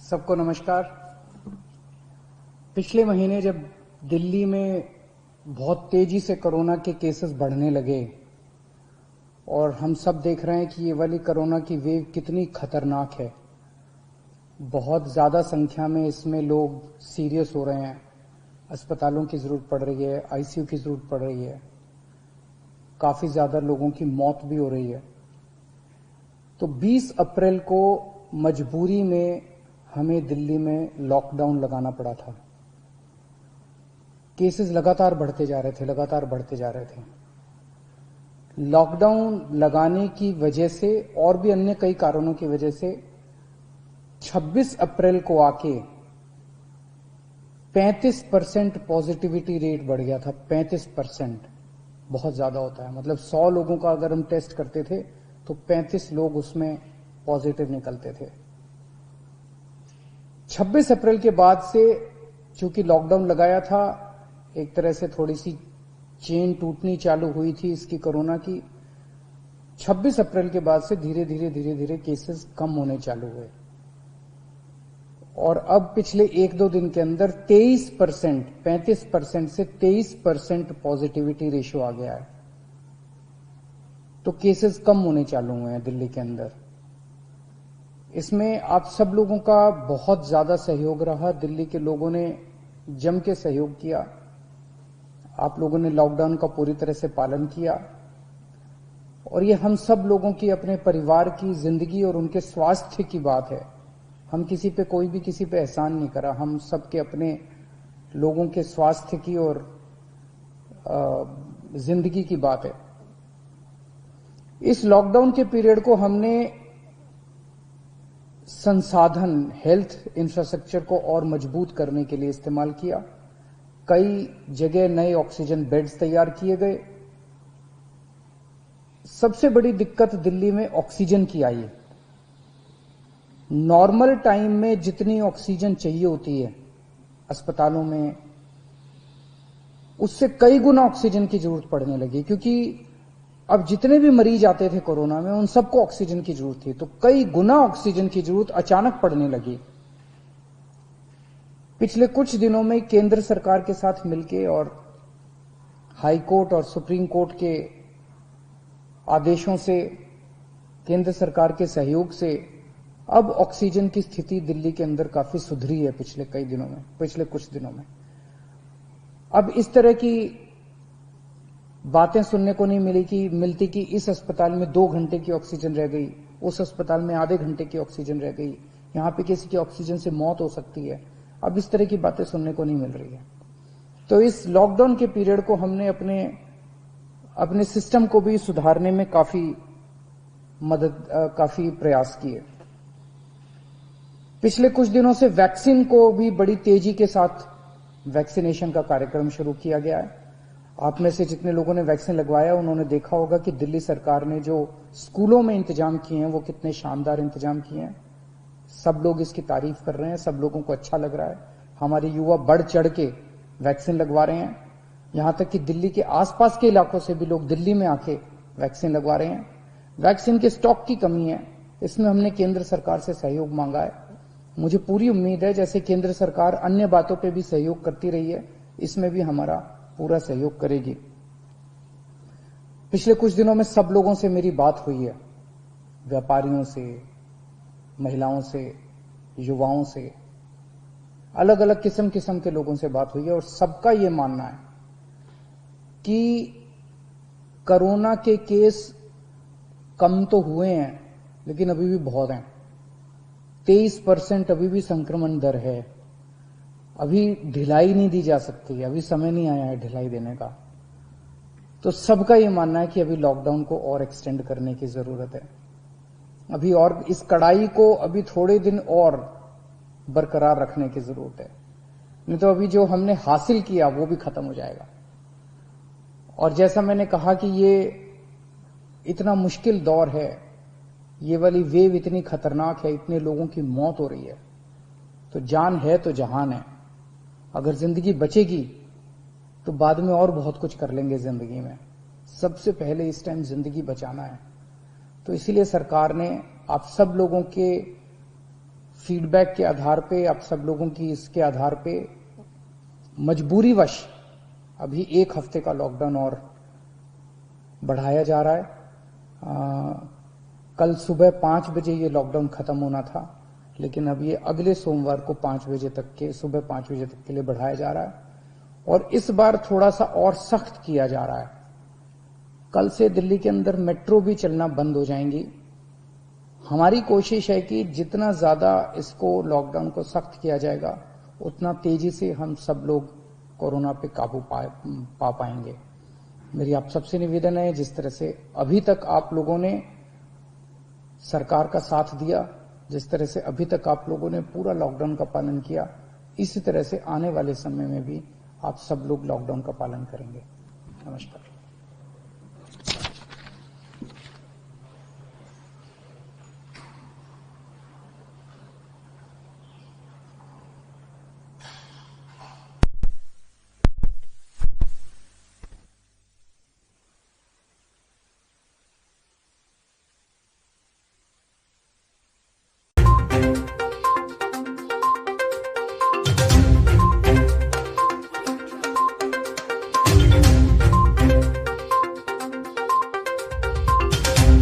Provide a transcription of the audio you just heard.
सबको नमस्कार। पिछले महीने जब दिल्ली में बहुत तेजी से कोरोना के केसेस बढ़ने लगे और हम सब देख रहे हैं कि ये वाली कोरोना की वेव कितनी खतरनाक है, बहुत ज़्यादा संख्या में इसमें लोग सीरियस हो रहे हैं, अस्पतालों की ज़रूरत पड़ रही है, आईसीयू की ज़रूरत पड़ रही है, काफ़ी ज़्यादा लोगों की मौत भी हो रही है। तो 20 अप्रैल को मजबूरी में हमें दिल्ली में लॉकडाउन लगाना पड़ा था। केसेस लगातार बढ़ते जा रहे थे। लॉकडाउन लगाने की वजह से और भी अन्य कई कारणों की वजह से 26 अप्रैल को आके 35% पॉजिटिविटी रेट बढ़ गया था। 35% बहुत ज्यादा होता है, मतलब 100 लोगों का अगर हम टेस्ट करते थे तो 35 लोग उसमें पॉजिटिव निकलते थे। 26 अप्रैल के बाद से चूंकि लॉकडाउन लगाया था, एक तरह से थोड़ी सी चेन टूटनी चालू हुई थी इसकी कोरोना की। 26 अप्रैल के बाद से धीरे धीरे केसेस कम होने चालू हुए और अब पिछले 1-2 दिन के अंदर 23%, 35% से 23% पॉजिटिविटी रेशियो आ गया है। तो केसेस कम होने चालू हुए हैं दिल्ली के अंदर। इसमें आप सब लोगों का बहुत ज्यादा सहयोग रहा। दिल्ली के लोगों ने जम के सहयोग किया। आप लोगों ने लॉकडाउन का पूरी तरह से पालन किया और ये हम सब लोगों की, अपने परिवार की जिंदगी और उनके स्वास्थ्य की बात है। हम कोई भी किसी पे एहसान नहीं करा, हम सबके अपने लोगों के स्वास्थ्य की और जिंदगी की बात है। इस लॉकडाउन के पीरियड को हमने संसाधन, हेल्थ इंफ्रास्ट्रक्चर को और मजबूत करने के लिए इस्तेमाल किया। कई जगह नए ऑक्सीजन बेड्स तैयार किए गए। सबसे बड़ी दिक्कत दिल्ली में ऑक्सीजन की आई है। नॉर्मल टाइम में जितनी ऑक्सीजन चाहिए होती है अस्पतालों में, उससे कई गुना ऑक्सीजन की जरूरत पड़ने लगी, क्योंकि अब जितने भी मरीज आते थे कोरोना में उन सबको ऑक्सीजन की जरूरत थी, तो कई गुना ऑक्सीजन की जरूरत अचानक पड़ने लगी। पिछले कुछ दिनों में केंद्र सरकार के साथ मिलकर और हाई कोर्ट और सुप्रीम कोर्ट के आदेशों से, केंद्र सरकार के सहयोग से अब ऑक्सीजन की स्थिति दिल्ली के अंदर काफी सुधरी है पिछले कुछ दिनों में। अब इस तरह की बातें सुनने को नहीं मिलती कि इस अस्पताल में 2 घंटे की ऑक्सीजन रह गई, उस अस्पताल में आधे घंटे की ऑक्सीजन रह गई, यहां पे किसी की ऑक्सीजन से मौत हो सकती है। अब इस तरह की बातें सुनने को नहीं मिल रही है। तो इस लॉकडाउन के पीरियड को हमने अपने सिस्टम को भी सुधारने में काफी प्रयास किए। पिछले कुछ दिनों से वैक्सीन को भी बड़ी तेजी के साथ वैक्सीनेशन का कार्यक्रम शुरू किया गया है। आप में से जितने लोगों ने वैक्सीन लगवाया उन्होंने देखा होगा कि दिल्ली सरकार ने जो स्कूलों में इंतजाम किए हैं वो कितने शानदार इंतजाम किए हैं। सब लोग इसकी तारीफ कर रहे हैं, सब लोगों को अच्छा लग रहा है। हमारे युवा बढ़ चढ़ के वैक्सीन लगवा रहे हैं। यहां तक कि दिल्ली के आसपास के इलाकों से भी लोग दिल्ली में आके वैक्सीन लगवा रहे हैं। वैक्सीन के स्टॉक की कमी है, इसमें हमने केंद्र सरकार से सहयोग मांगा है। मुझे पूरी उम्मीद है जैसे केंद्र सरकार अन्य बातों पे भी सहयोग करती रही है, इसमें भी हमारा पूरा सहयोग करेगी। पिछले कुछ दिनों में सब लोगों से मेरी बात हुई है, व्यापारियों से, महिलाओं से, युवाओं से, अलग अलग किस्म के लोगों से बात हुई है और सबका यह मानना है कि कोरोना के केस कम तो हुए हैं लेकिन अभी भी बहुत हैं। 23% अभी भी संक्रमण दर है। अभी ढिलाई नहीं दी जा सकती, अभी समय नहीं आया है ढिलाई देने का। तो सबका ये मानना है कि अभी लॉकडाउन को और एक्सटेंड करने की जरूरत है। अभी और इस कड़ाई को अभी थोड़े दिन और बरकरार रखने की जरूरत है, नहीं तो अभी जो हमने हासिल किया वो भी खत्म हो जाएगा। और जैसा मैंने कहा कि ये इतना मुश्किल दौर है, ये वाली वेव इतनी खतरनाक है, इतने लोगों की मौत हो रही है, तो जान है तो जहान है। अगर जिंदगी बचेगी तो बाद में और बहुत कुछ कर लेंगे जिंदगी में। सबसे पहले इस टाइम जिंदगी बचाना है। तो इसीलिए सरकार ने आप सब लोगों के फीडबैक के आधार पे, आप सब लोगों की इसके आधार पे मजबूरीवश अभी 1 हफ्ते का लॉकडाउन और बढ़ाया जा रहा है। कल सुबह 5 बजे ये लॉकडाउन खत्म होना था, लेकिन अब ये अगले सोमवार को 5 बजे तक के, सुबह 5 बजे तक के लिए बढ़ाया जा रहा है और इस बार थोड़ा सा और सख्त किया जा रहा है। कल से दिल्ली के अंदर मेट्रो भी चलना बंद हो जाएंगी। हमारी कोशिश है कि जितना ज्यादा इसको लॉकडाउन को सख्त किया जाएगा उतना तेजी से हम सब लोग कोरोना पे काबू पा पाएंगे। मेरी आप सबसे निवेदन है, जिस तरह से अभी तक आप लोगों ने सरकार का साथ दिया, जिस तरह से अभी तक आप लोगों ने पूरा लॉकडाउन का पालन किया, इसी तरह से आने वाले समय में भी आप सब लोग लॉकडाउन का पालन करेंगे। नमस्कार।